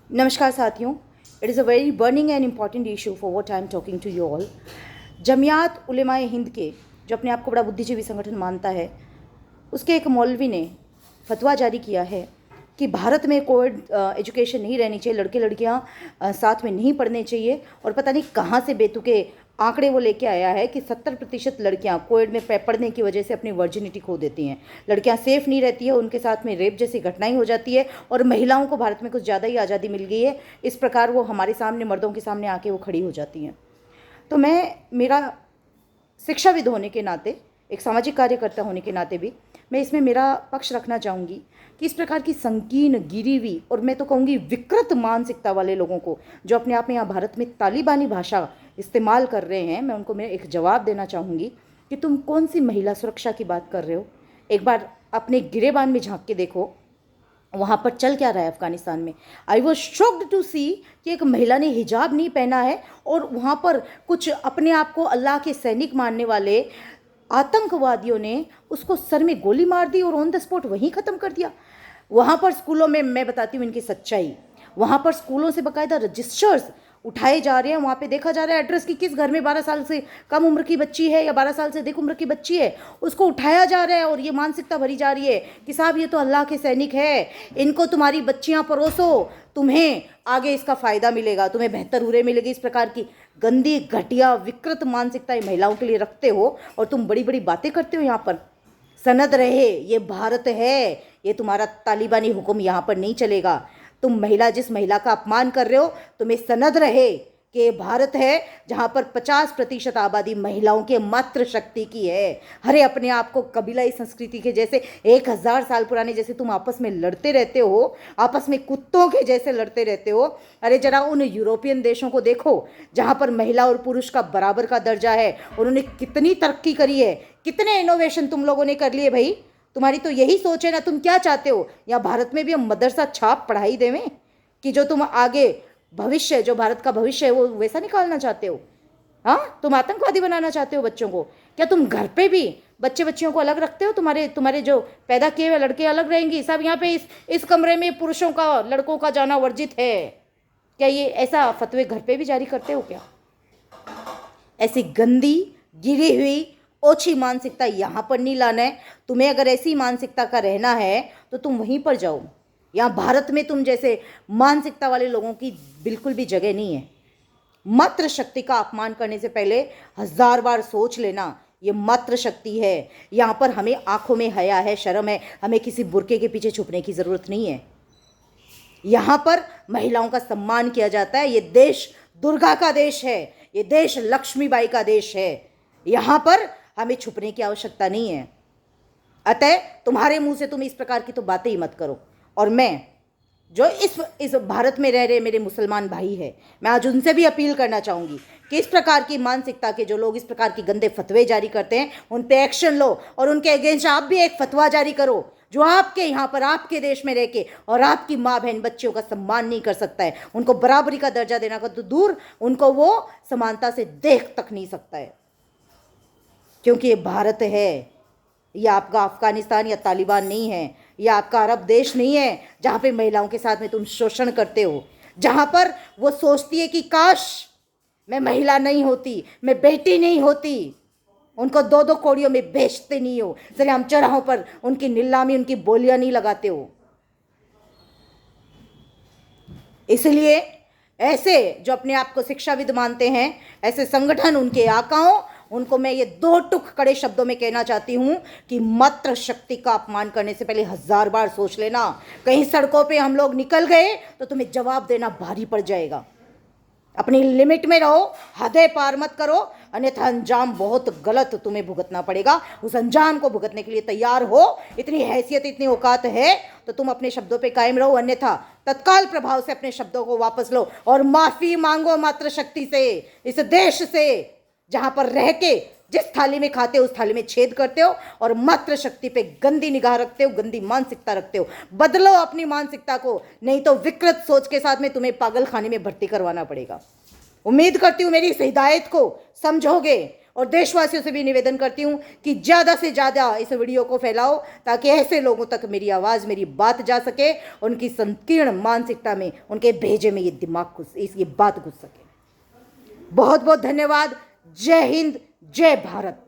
नमस्कार साथियों, it is a very burning and important issue for what I am talking to you all. Jamiat Ulema Hind के, जो अपने आप को बड़ा बुद्धिजीवी संगठन मानता है, उसके एक मौलवी ने फतवा जारी किया है कि भारत में कोविड एजुकेशन नहीं रहनी चाहिए, लड़के लड़कियां साथ में नहीं पढ़ने चाहिए। और पता नहीं कहाँ से बेतुके आंकड़े वो लेके आया है कि 70% लड़कियां कोविड में पढ़ने की वजह से अपनी वर्जिनिटी खो देती हैं। लड़कियां सेफ नहीं रहती है, उनके साथ में रेप जैसी घटनाएं हो जाती है और महिलाओं को भारत में कुछ ज़्यादा ही आज़ादी मिल गई है। इस प्रकार वो हमारे सामने, मर्दों के सामने आके वो खड़ी हो जाती हैं। तो मेरा शिक्षाविद होने के नाते, एक सामाजिक कार्यकर्ता होने के नाते भी मैं इसमें मेरा पक्ष रखना चाहूँगी कि इस प्रकार की संकीर्ण, गिरी हुई और मैं तो कहूँगी विकृत मानसिकता वाले लोगों को, जो अपने आप में यहाँ भारत में तालिबानी भाषा इस्तेमाल कर रहे हैं, मैं एक जवाब देना चाहूँगी कि तुम कौन सी महिला सुरक्षा की बात कर रहे हो। एक बार अपने गिरेबान में झांक के देखो, वहाँ पर चल क्या रहा है अफगानिस्तान में। आई वॉज शॉक्ड टू सी कि एक महिला ने हिजाब नहीं पहना है और वहाँ पर कुछ अपने आप को अल्लाह के सैनिक मानने वाले आतंकवादियों ने उसको सर में गोली मार दी और ऑन द स्पॉट वहीं ख़त्म कर दिया। वहाँ पर स्कूलों में, मैं बताती हूँ इनकी सच्चाई, वहाँ पर स्कूलों से बाकायदा रजिस्टर्स उठाए जा रहे हैं। वहाँ पे देखा जा रहा है एड्रेस की किस घर में 12 साल से कम उम्र की बच्ची है या 12 साल से अधिक उम्र की बच्ची है, उसको उठाया जा रहा है और ये मानसिकता भरी जा रही है कि साहब ये तो अल्लाह के सैनिक है, इनको तुम्हारी बच्चियाँ परोसो, तुम्हें आगे इसका फ़ायदा मिलेगा, तुम्हें बेहतर उरे मिलेगी। इस प्रकार की गंदी, घटिया, विकृत मानसिकता महिलाओं के लिए रखते हो और तुम बड़ी बड़ी बातें करते हो। यहाँ पर सनद रहे, ये भारत है, ये तुम्हारा तालिबानी हुक्म यहाँ पर नहीं चलेगा। तुम महिला, जिस महिला का अपमान कर रहे हो, तुम्हें सनद रहे कि ये भारत है जहाँ पर 50% आबादी महिलाओं के मात्र शक्ति की है। अरे अपने आप को कबीलाई संस्कृति के जैसे 1000 साल पुराने जैसे तुम आपस में लड़ते रहते हो, आपस में कुत्तों के जैसे लड़ते रहते हो। अरे जरा उन यूरोपियन देशों को देखो जहाँ पर महिला और पुरुष का बराबर का दर्जा है, उन्होंने कितनी तरक्की करी है, कितने इनोवेशन तुम लोगों ने कर लिए भाई। तुम्हारी तो यही सोच है ना, तुम क्या चाहते हो, या भारत में भी हम मदरसा छाप पढ़ाई देवें कि जो तुम आगे भविष्य, जो भारत का भविष्य है वो वैसा निकालना चाहते हो। हाँ, तुम आतंकवादी बनाना चाहते हो बच्चों को। क्या तुम घर पे भी बच्चे बच्चियों को अलग रखते हो? तुम्हारे तुम्हारे जो पैदा किए हुए लड़के अलग रहेंगी सब यहाँ पे, इस कमरे में पुरुषों का, लड़कों का जाना वर्जित है। क्या ये ऐसा फतवे घर पे भी जारी करते हो क्या? ऐसी गंदी, गिरी हुई, ओछी मानसिकता यहाँ पर नहीं लाना है। तुम्हें अगर ऐसी मानसिकता का रहना है तो तुम वहीं पर जाओ। यहाँ भारत में तुम जैसे मानसिकता वाले लोगों की बिल्कुल भी जगह नहीं है। मातृ शक्ति का अपमान करने से पहले 1000 बार सोच लेना। ये मातृ शक्ति है। यहाँ पर हमें आंखों में हया है, शर्म है, हमें किसी बुर्के के पीछे छुपने की ज़रूरत नहीं है। यहाँ पर महिलाओं का सम्मान किया जाता है। ये देश दुर्गा का देश है, ये देश लक्ष्मीबाई का देश है। यहाँ पर हमें छुपने की आवश्यकता नहीं है। अतः तुम्हारे मुंह से तुम इस प्रकार की तो बातें ही मत करो। और मैं, जो इस भारत में रह रहे मेरे मुसलमान भाई हैं, मैं आज उनसे भी अपील करना चाहूँगी कि इस प्रकार की मानसिकता के जो लोग इस प्रकार की गंदे फतवे जारी करते हैं, उन पे एक्शन लो और उनके अगेंस्ट आप भी एक फतवा जारी करो जो आपके यहाँ पर, आपके देश में रह के और आपकी माँ बहन बच्चियों का सम्मान नहीं कर सकता है, उनको बराबरी का दर्जा देना का तो दूर, उनको वो समानता से देख तक नहीं सकता है। क्योंकि ये भारत है, ये आपका अफगानिस्तान या तालिबान नहीं है, ये आपका अरब देश नहीं है जहाँ पे महिलाओं के साथ में तुम शोषण करते हो, जहाँ पर वो सोचती है कि काश मैं महिला नहीं होती, मैं बेटी नहीं होती। उनको 2-2 कौड़ियों में बेचते नहीं हो, सरेआम चौराहों पर उनकी नीलामी, उनकी बोलियां नहीं लगाते हो। इसलिए ऐसे जो अपने आप को शिक्षाविद मानते हैं, ऐसे संगठन, उनके आकाओं, उनको मैं ये 2 टुक कड़े शब्दों में कहना चाहती हूँ कि मातृ शक्ति का अपमान करने से पहले 1000 बार सोच लेना। कहीं सड़कों पे हम लोग निकल गए तो तुम्हें जवाब देना भारी पड़ जाएगा। अपनी लिमिट में रहो, हदें पार मत करो, अन्यथा अंजाम बहुत गलत तुम्हें भुगतना पड़ेगा। उस अंजाम को भुगतने के लिए तैयार हो, इतनी हैसियत, इतनी औकात है तो तुम अपने शब्दों पे कायम रहो, अन्यथा तत्काल प्रभाव से अपने शब्दों को वापस लो और माफी मांगो मातृशक्ति से, इस देश से जहां पर रह के जिस थाली में खाते हो उस थाली में छेद करते हो और मातृ शक्ति पे गंदी निगाह रखते हो, गंदी मानसिकता रखते हो। बदलो अपनी मानसिकता को, नहीं तो विकृत सोच के साथ में तुम्हें पागल खाने में भर्ती करवाना पड़ेगा। उम्मीद करती हूँ मेरी इस हिदायत को समझोगे, और देशवासियों से भी निवेदन करती हूँ कि ज़्यादा से ज़्यादा इस वीडियो को फैलाओ ताकि ऐसे लोगों तक मेरी आवाज़, मेरी बात जा सके, उनकी संकीर्ण मानसिकता में, उनके भेजे में ये बात घुस सके। बहुत बहुत धन्यवाद। जय हिंद, जय भारत।